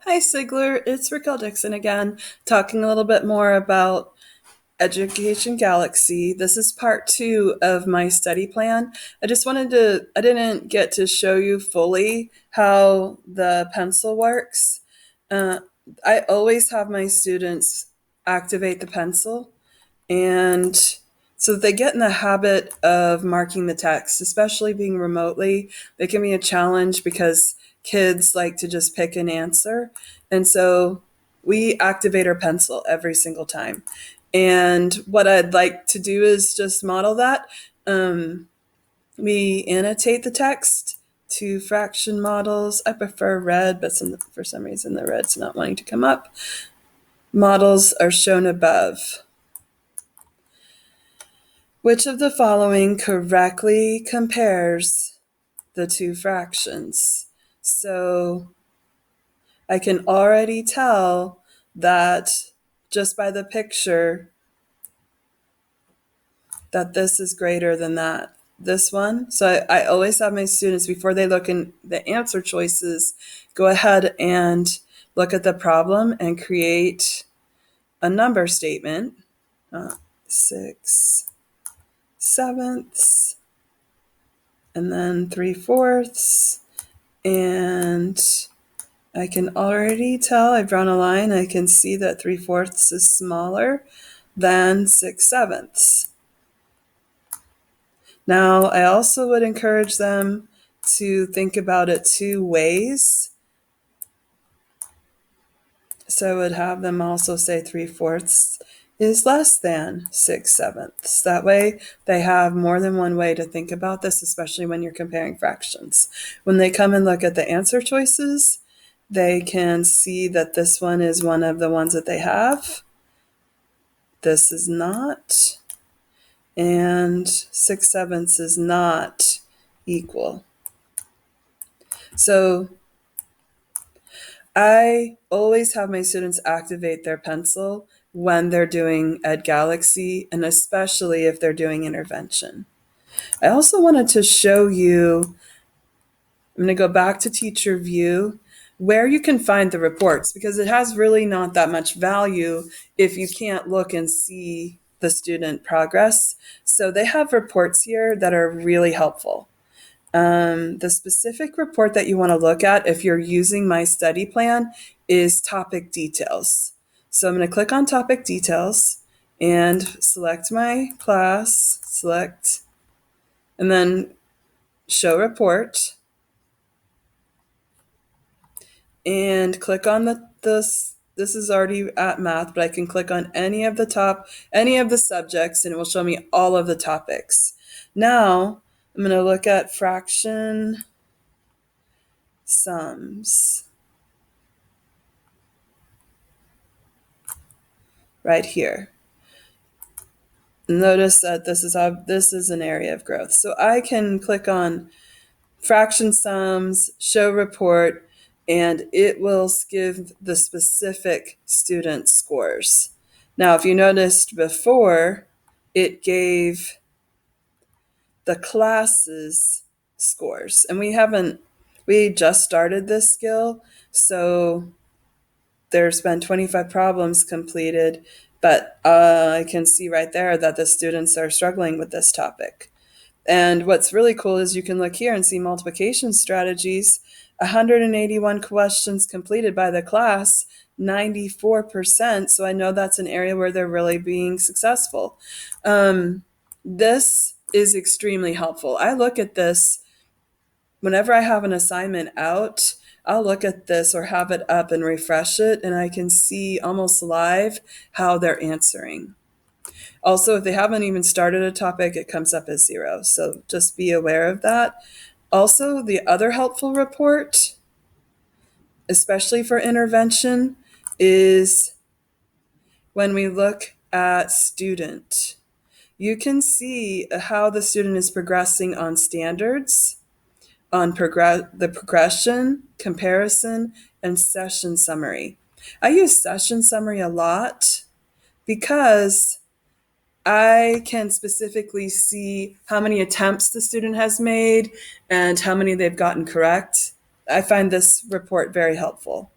Hi, Sigler. It's Raquel Dixon again, talking a little bit more about Education Galaxy. This is part two of my study plan. I didn't get to show you fully how the pencil works. Uh, I always have my students activate the pencil, and so that they get in the habit of marking the text, especially being remotely. It can be a challenge because kids like to just pick an answer. And so we activate our pencil every single time. And what I'd like to do is just model that. We annotate the text to fraction models. I prefer red, but for some reason the red's not wanting to come up. Models are shown above. Which of the following correctly compares the two fractions? So I can already tell that just by the picture that this is greater than that. This one. So I always have my students, before they look in the answer choices, go ahead and look at the problem and create a number statement. 6/7, and then 3/4. And I can already tell, I've drawn a line, I can see that 3/4 is smaller than 6/7. Now, I also would encourage them to think about it two ways. So I would have them also say 3/4 is less than 6/7. That way, they have more than one way to think about this, especially when you're comparing fractions. When they come and look at the answer choices, they can see that this one is one of the ones that they have. This is not. And 6/7 is not equal. So I always have my students activate their pencil when they're doing Ed Galaxy, and especially if they're doing intervention. I also wanted to show you, I'm going to go back to teacher view, where you can find the reports, because it has really not that much value if you can't look and see the student progress. So they have reports here that are really helpful. The specific report that you want to look at if you're using my study plan is topic details. So I'm going to click on topic details and select my class, select, and then show report, and click on this is already at math, but I can click on any of the subjects, and it will show me all of the topics. Now I'm going to look at fraction sums right here. Notice that this is an area of growth. So I can click on fraction sums, show report, and it will give the specific student scores. Now, if you noticed before, it gave the classes scores, and we just started this skill, so there's been 25 problems completed, but I can see right there that the students are struggling with this topic. And what's really cool is you can look here and see multiplication strategies, 181 questions completed by the class, 94%. So I know that's an area where they're really being successful. This is extremely helpful. I look at this whenever I have an assignment out. I'll look at this or have it up and refresh it, and I can see almost live how they're answering. Also, if they haven't even started a topic, it comes up as 0. So just be aware of that. Also, the other helpful report, especially for intervention, is when we look at student. You can see how the student is progressing on standards, on the progression, comparison, and session summary. I use session summary a lot because I can specifically see how many attempts the student has made and how many they've gotten correct. I find this report very helpful.